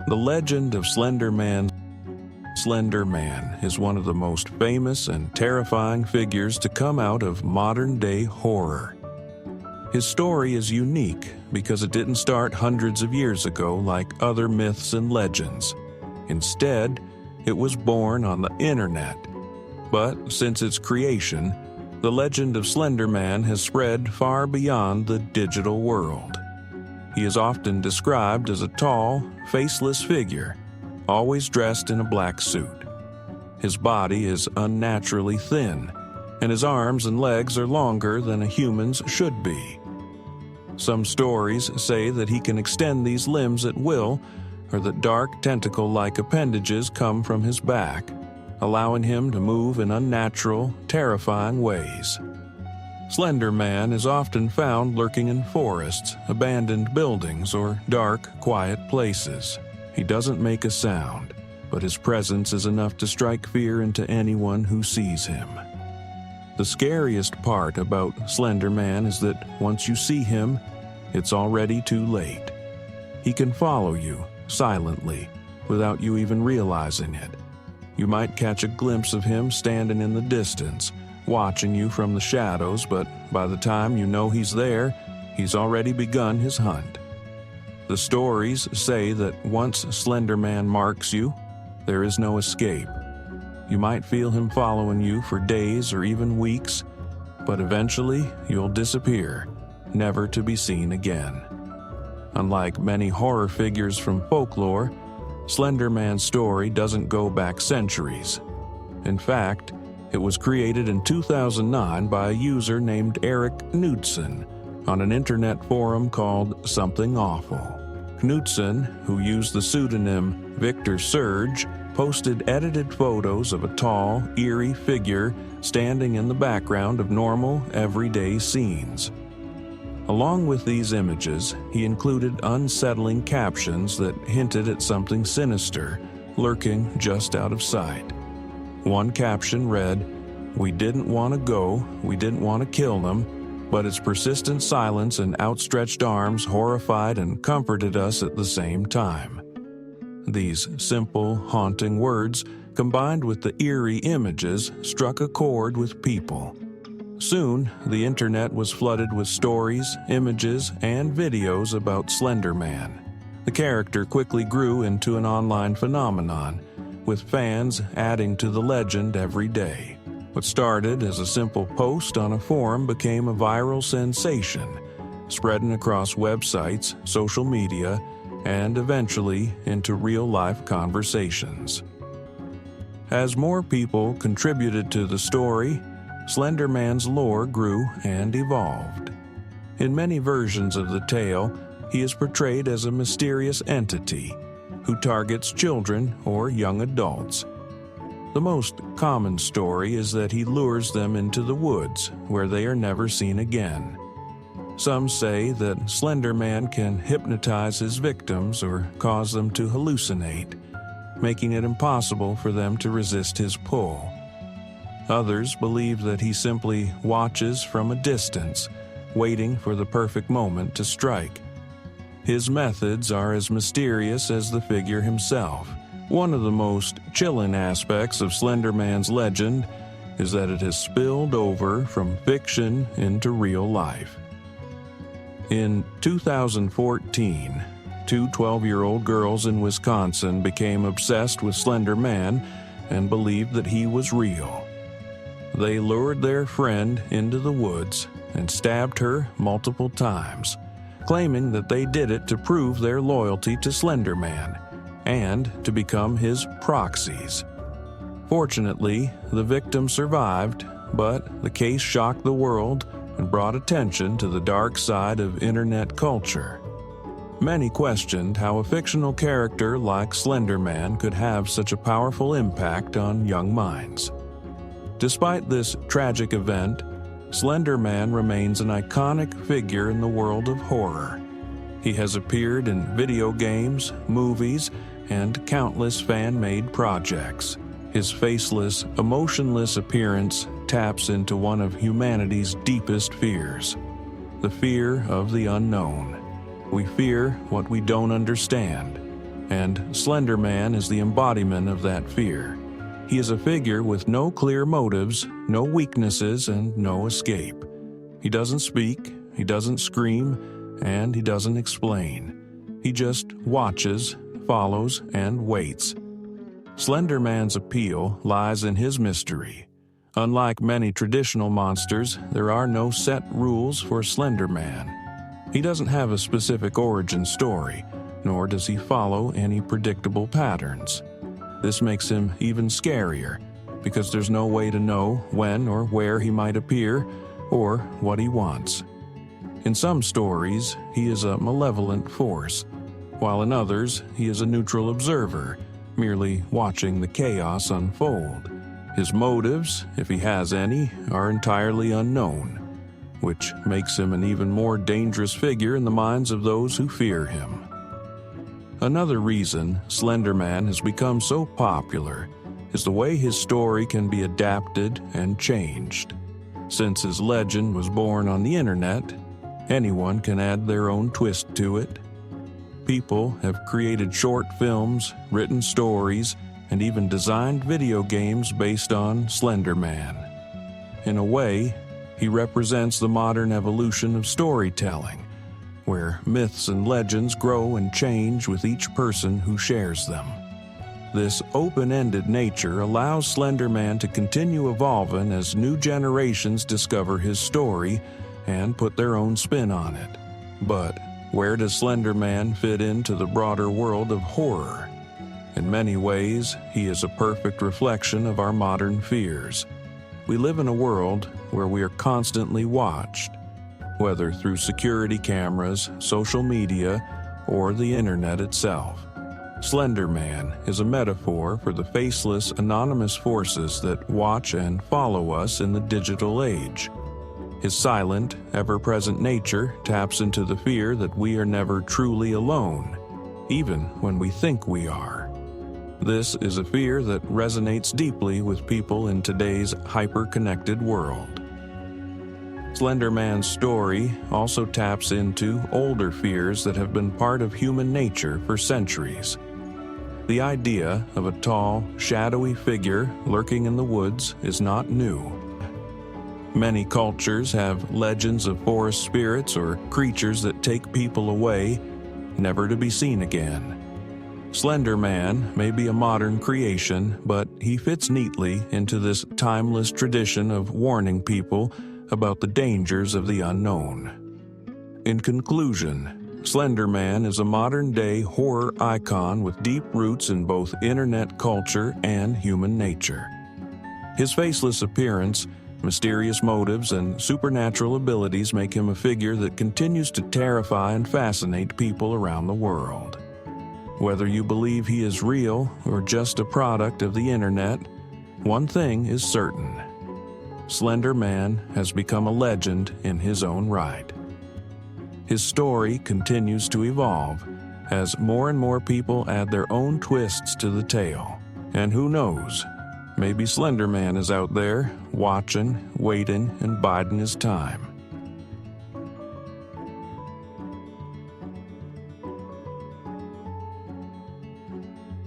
The legend of Slender Man. Slender Man is one of the most famous and terrifying figures to come out of modern-day horror. His story is unique because it didn't start hundreds of years ago like other myths and legends. Instead, it was born on the internet. But since its creation, the legend of Slender Man has spread far beyond the digital world. He is often described as a tall, faceless figure, always dressed in a black suit. His body is unnaturally thin, and his arms and legs are longer than a human's should be. Some stories say that he can extend these limbs at will, or that dark tentacle-like appendages come from his back, allowing him to move in unnatural, terrifying ways. Slender Man is often found lurking in forests, abandoned buildings, or dark, quiet places. He doesn't make a sound, but his presence is enough to strike fear into anyone who sees him. The scariest part about Slender Man is that once you see him, it's already too late. He can follow you, silently, without you even realizing it. You might catch a glimpse of him standing in the distance, watching you from the shadows, but by the time you know he's there, he's already begun his hunt. The stories say that once Slender Man marks you, there is no escape. You might feel him following you for days or even weeks, but eventually you'll disappear, never to be seen again. Unlike many horror figures from folklore, Slender Man's story doesn't go back centuries. In fact, it was created in 2009 by a user named Eric Knudsen on an internet forum called Something Awful. Knudsen, who used the pseudonym Victor Surge, posted edited photos of a tall, eerie figure standing in the background of normal, everyday scenes. Along with these images, he included unsettling captions that hinted at something sinister lurking just out of sight. One caption read, "We didn't want to go, we didn't want to kill them, but its persistent silence and outstretched arms horrified and comforted us at the same time." These simple, haunting words, combined with the eerie images, struck a chord with people. Soon, the internet was flooded with stories, images, and videos about Slender Man. The character quickly grew into an online phenomenon, with fans adding to the legend every day. What started as a simple post on a forum became a viral sensation, spreading across websites, social media, and eventually into real-life conversations. As more people contributed to the story, Slender Man's lore grew and evolved. In many versions of the tale, he is portrayed as a mysterious entity who targets children or young adults. The most common story is that he lures them into the woods, where they are never seen again. Some say that Slender Man can hypnotize his victims or cause them to hallucinate, making it impossible for them to resist his pull. Others believe that he simply watches from a distance, waiting for the perfect moment to strike. His methods are as mysterious as the figure himself. One of the most chilling aspects of Slender Man's legend is that it has spilled over from fiction into real life. In 2014, two 12-year-old girls in Wisconsin became obsessed with Slender Man and believed that he was real. They lured their friend into the woods and stabbed her multiple times, claiming that they did it to prove their loyalty to Slender Man and to become his proxies. Fortunately, the victim survived, but the case shocked the world and brought attention to the dark side of internet culture. Many questioned how a fictional character like Slender Man could have such a powerful impact on young minds. Despite this tragic event, Slender Man remains an iconic figure in the world of horror. He has appeared in video games, movies, and countless fan-made projects. His faceless, emotionless appearance taps into one of humanity's deepest fears, the fear of the unknown. We fear what we don't understand, and Slender Man is the embodiment of that fear. He is a figure with no clear motives, no weaknesses, and no escape. He doesn't speak, he doesn't scream, and he doesn't explain. He just watches, follows, and waits. Slender Man's appeal lies in his mystery. Unlike many traditional monsters, there are no set rules for Slender Man. He doesn't have a specific origin story, nor does he follow any predictable patterns. This makes him even scarier, because there's no way to know when or where he might appear, or what he wants. In some stories, he is a malevolent force, while in others, he is a neutral observer, merely watching the chaos unfold. His motives, if he has any, are entirely unknown, which makes him an even more dangerous figure in the minds of those who fear him. Another reason Slender Man has become so popular is the way his story can be adapted and changed. Since his legend was born on the internet, anyone can add their own twist to it. People have created short films, written stories, and even designed video games based on Slender Man. In a way, he represents the modern evolution of storytelling, where myths and legends grow and change with each person who shares them. This open-ended nature allows Slender Man to continue evolving as new generations discover his story and put their own spin on it. But where does Slender Man fit into the broader world of horror? In many ways, he is a perfect reflection of our modern fears. We live in a world where we are constantly watched, whether through security cameras, social media, or the internet itself. Slender Man is a metaphor for the faceless, anonymous forces that watch and follow us in the digital age. His silent, ever-present nature taps into the fear that we are never truly alone, even when we think we are. This is a fear that resonates deeply with people in today's hyper-connected world. Slender Man's story also taps into older fears that have been part of human nature for centuries. The idea of a tall, shadowy figure lurking in the woods is not new. Many cultures have legends of forest spirits or creatures that take people away, never to be seen again. Slender Man may be a modern creation, but he fits neatly into this timeless tradition of warning people about the dangers of the unknown. In conclusion, Slender Man is a modern-day horror icon with deep roots in both internet culture and human nature. His faceless appearance, mysterious motives, and supernatural abilities make him a figure that continues to terrify and fascinate people around the world. Whether you believe he is real or just a product of the internet, one thing is certain: Slender Man has become a legend in his own right. His story continues to evolve as more and more people add their own twists to the tale. And who knows, maybe Slender Man is out there, watching, waiting, and biding his time.